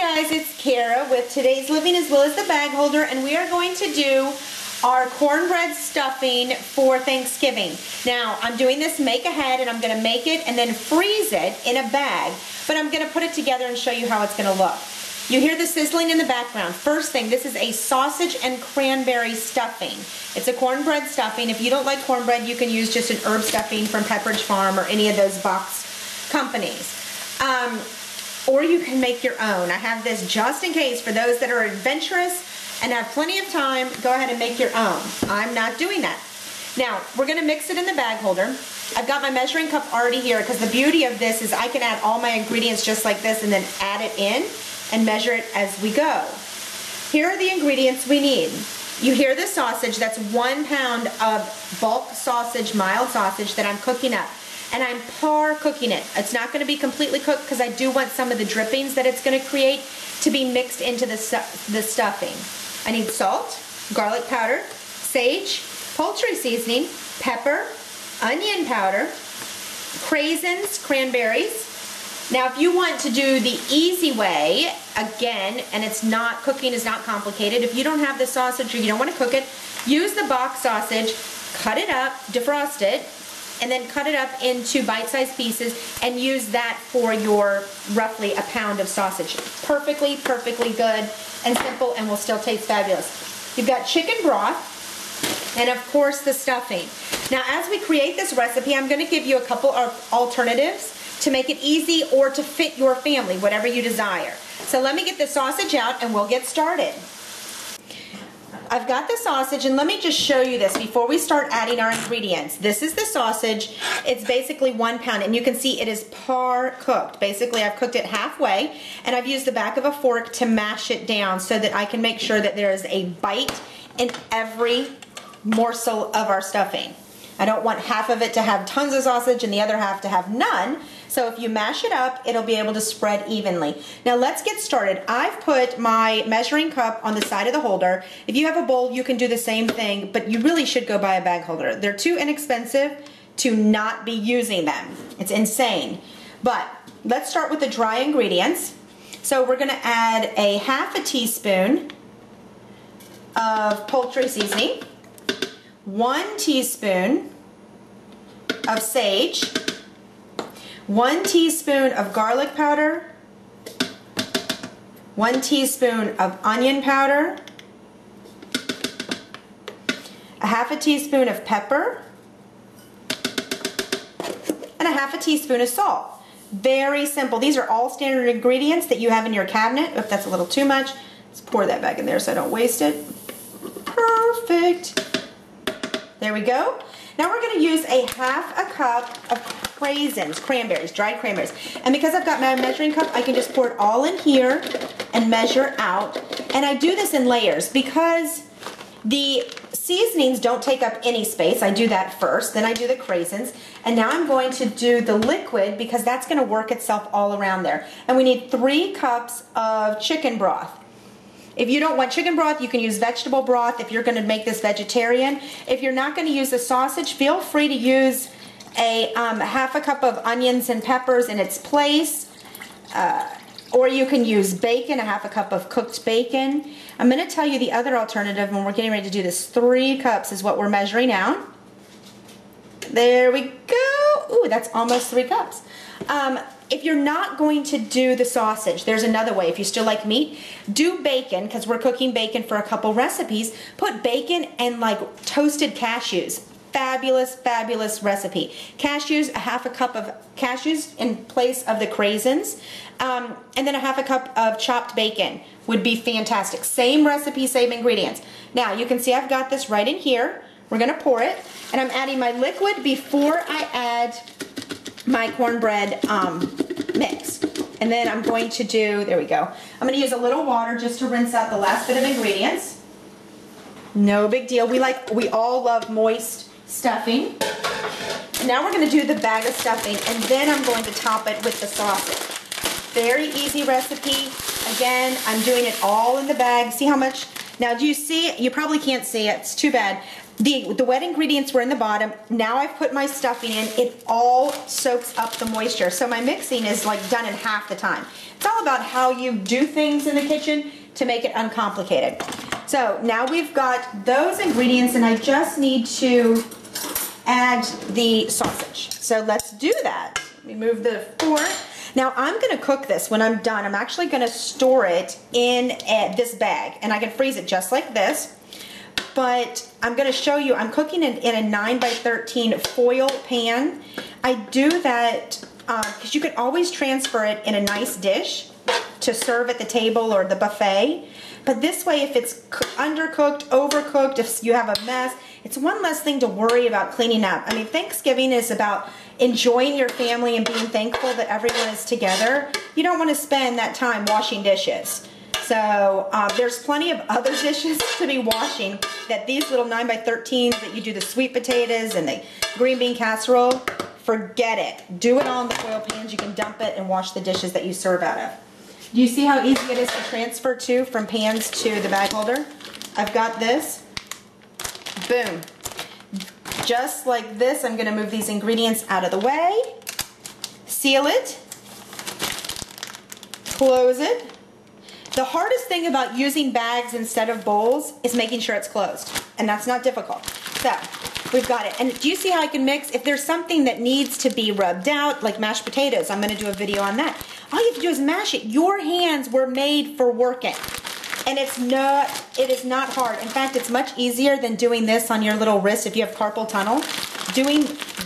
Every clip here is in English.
Hi guys, it's Kara with today's Living as Well as the Bag Holder, and we are going to do our cornbread stuffing for Thanksgiving. Now, I'm doing this make ahead, and I'm going to make it and then freeze it in a bag, but I'm going to put it together and show you how it's going to look. You hear the sizzling in the background. First thing, this is a sausage and cranberry stuffing. It's a cornbread stuffing. If you don't like cornbread, you can use just an herb stuffing from Pepperidge Farm or any of those box companies. Or you can make your own. I have this just in case for those that are adventurous and have plenty of time. Go ahead and make your own. I'm not doing that. Now, we're going to mix it in the bag holder. I've got my measuring cup already here because the beauty of this is I can add all my ingredients just like this and then add it in and measure it as we go. Here are the ingredients we need. You hear the sausage. That's 1 pound of bulk sausage, mild sausage that I'm cooking up. And I'm par cooking it. It's not going to be completely cooked because I do want some of the drippings that it's going to create to be mixed into the stuffing. I need salt, garlic powder, sage, poultry seasoning, pepper, onion powder, craisins, cranberries. Now if you want to do the easy way, again, and it's not, cooking is not complicated, if you don't have the sausage or you don't want to cook it, use the box sausage, cut it up, defrost it, and then cut it up into bite-sized pieces and use that for your roughly a pound of sausage. Perfectly good and simple and will still taste fabulous. You've got chicken broth and of course the stuffing. Now as we create this recipe, I'm going to give you a couple of alternatives to make it easy or to fit your family, whatever you desire. So let me get the sausage out and we'll get started. I've got the sausage, and let me just show you this before we start adding our ingredients. This is the sausage. It's basically 1 pound, and you can see it is par cooked. Basically, I've cooked it halfway, and I've used the back of a fork to mash it down so that I can make sure that there is a bite in every morsel of our stuffing. I don't want half of it to have tons of sausage and the other half to have none. So if you mash it up, it'll be able to spread evenly. Now let's get started. I've put my measuring cup on the side of the holder. If you have a bowl, you can do the same thing, but you really should go buy a bag holder. They're too inexpensive to not be using them. It's insane. But let's start with the dry ingredients. So we're gonna add a ½ teaspoon of poultry seasoning, 1 teaspoon of sage, 1 teaspoon of garlic powder, 1 teaspoon of onion powder, a ½ teaspoon of pepper, and a ½ teaspoon of salt. Very simple. These are all standard ingredients that you have in your cabinet. If that's a little too much, let's pour that back in there so I don't waste it. Perfect. There we go. Now we're going to use a ½ cup of craisins, cranberries, dried cranberries. And because I've got my measuring cup, I can just pour it all in here and measure out. And I do this in layers because the seasonings don't take up any space. I do that first, then I do the craisins. And now I'm going to do the liquid because that's going to work itself all around there. And we need 3 cups of chicken broth. If you don't want chicken broth, you can use vegetable broth if you're going to make this vegetarian. If you're not going to use the sausage, feel free to use a ½ cup of onions and peppers in its place. Or you can use bacon, a ½ cup of cooked bacon. I'm going to tell you the other alternative when we're getting ready to do this. 3 cups is what we're measuring out. There we go. Ooh, that's almost 3 cups. If you're not going to do the sausage, there's another way. If you still like meat, do bacon, because we're cooking bacon for a couple recipes. Put bacon and like toasted cashews. Fabulous, fabulous recipe. Cashews, a ½ cup of cashews in place of the craisins, and then a ½ cup of chopped bacon would be fantastic. Same recipe, same ingredients. Now you can see I've got this right in here. We're gonna pour it, and I'm adding my liquid before I add my cornbread mix. And then I'm going to do, there we go. I'm going to use a little water just to rinse out the last bit of ingredients. No big deal. We all love moist stuffing. And now we're going to do the bag of stuffing, and then I'm going to top it with the sausage. Very easy recipe. Again, I'm doing it all in the bag. See how much? Now do you see it? You probably can't see it. It's too bad. The wet ingredients were in the bottom. Now I've put my stuffing in. It all soaks up the moisture. So my mixing is like done in half the time. It's all about how you do things in the kitchen to make it uncomplicated. So now we've got those ingredients and I just need to add the sausage. So let's do that. Let me move the fork. Now I'm going to cook this when I'm done. I'm actually going to store it in this bag and I can freeze it just like this. But I'm going to show you, I'm cooking it in a 9 by 13 foil pan. I do that because you could always transfer it in a nice dish to serve at the table or the buffet. But this way, if it's undercooked, overcooked, if you have a mess, it's one less thing to worry about cleaning up. I mean, Thanksgiving is about enjoying your family and being thankful that everyone is together. You don't want to spend that time washing dishes. So there's plenty of other dishes to be washing that these little 9 by 13s that you do the sweet potatoes and the green bean casserole, forget it. Do it all in the foil pans. You can dump it and wash the dishes that you serve out of. Do you see how easy it is to transfer to from pans to the bag holder? I've got this. Boom. Just like this, I'm going to move these ingredients out of the way. Seal it. Close it. The hardest thing about using bags instead of bowls is making sure it's closed. And that's not difficult. So, we've got it. And do you see how I can mix? If there's something that needs to be rubbed out, like mashed potatoes, I'm going to do a video on that. All you have to do is mash it. Your hands were made for working. And it is not hard. In fact, it's much easier than doing this on your little wrist if you have carpal tunnel.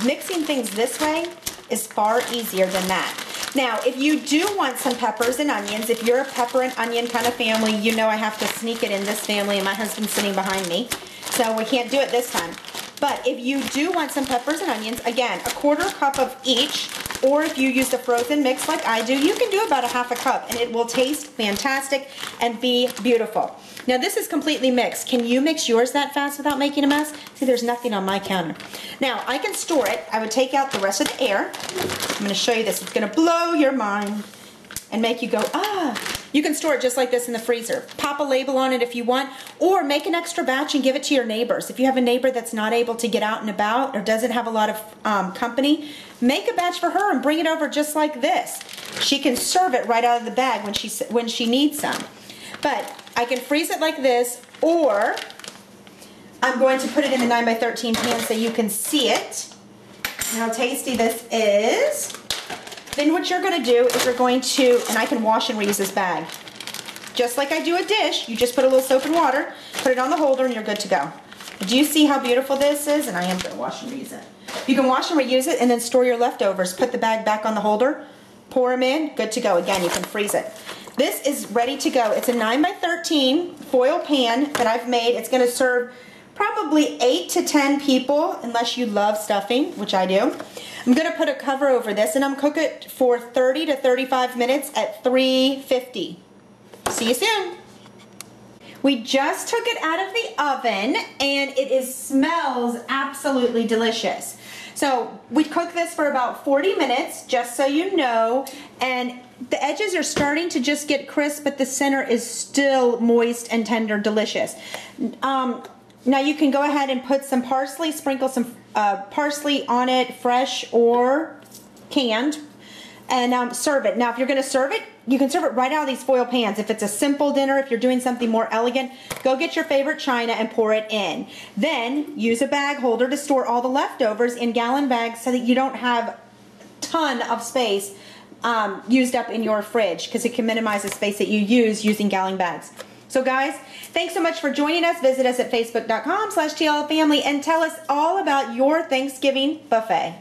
Mixing things this way is far easier than that. Now, if you do want some peppers and onions, if you're a pepper and onion kind of family, you know I have to sneak it in this family and my husband's sitting behind me. So we can't do it this time. But if you do want some peppers and onions, again, 1/4 cup of each, or if you use the frozen mix like I do, you can do about 1/2 cup and it will taste fantastic and be beautiful. Now this is completely mixed. Can you mix yours that fast without making a mess? See, there's nothing on my counter. Now I can store it. I would take out the rest of the air. I'm going to show you this. It's going to blow your mind and make you go, ah. You can store it just like this in the freezer. Pop a label on it if you want, or make an extra batch and give it to your neighbors. If you have a neighbor that's not able to get out and about or doesn't have a lot of company, make a batch for her and bring it over just like this. She can serve it right out of the bag when she needs some. But I can freeze it like this, or I'm going to put it in the 9 by 13 pan so you can see it and how tasty this is. Then what you're going to do is you're going to, and I can wash and reuse this bag. Just like I do a dish, you just put a little soap and water, put it on the holder, and you're good to go. Do you see how beautiful this is? And I am going to wash and reuse it. You can wash and reuse it and then store your leftovers. Put the bag back on the holder, pour them in, good to go. Again, you can freeze it. This is ready to go. It's a 9 by 13 foil pan that I've made. It's going to serve probably 8 to 10 people, unless you love stuffing, which I do. I'm going to put a cover over this and I'm cook it for 30 to 35 minutes at 350. See you soon. We just took it out of the oven and it smells absolutely delicious. So we cooked this for about 40 minutes, just so you know, and the edges are starting to just get crisp, but the center is still moist and tender, delicious. Now you can go ahead and put some parsley, sprinkle some parsley on it, fresh or canned, and serve it. Now if you're going to serve it, you can serve it right out of these foil pans. If it's a simple dinner, if you're doing something more elegant, go get your favorite china and pour it in. Then use a bag holder to store all the leftovers in gallon bags so that you don't have a ton of space used up in your fridge, because it can minimize the space that you use using gallon bags. So guys, thanks so much for joining us. Visit us at facebook.com/TLFamily and tell us all about your Thanksgiving buffet.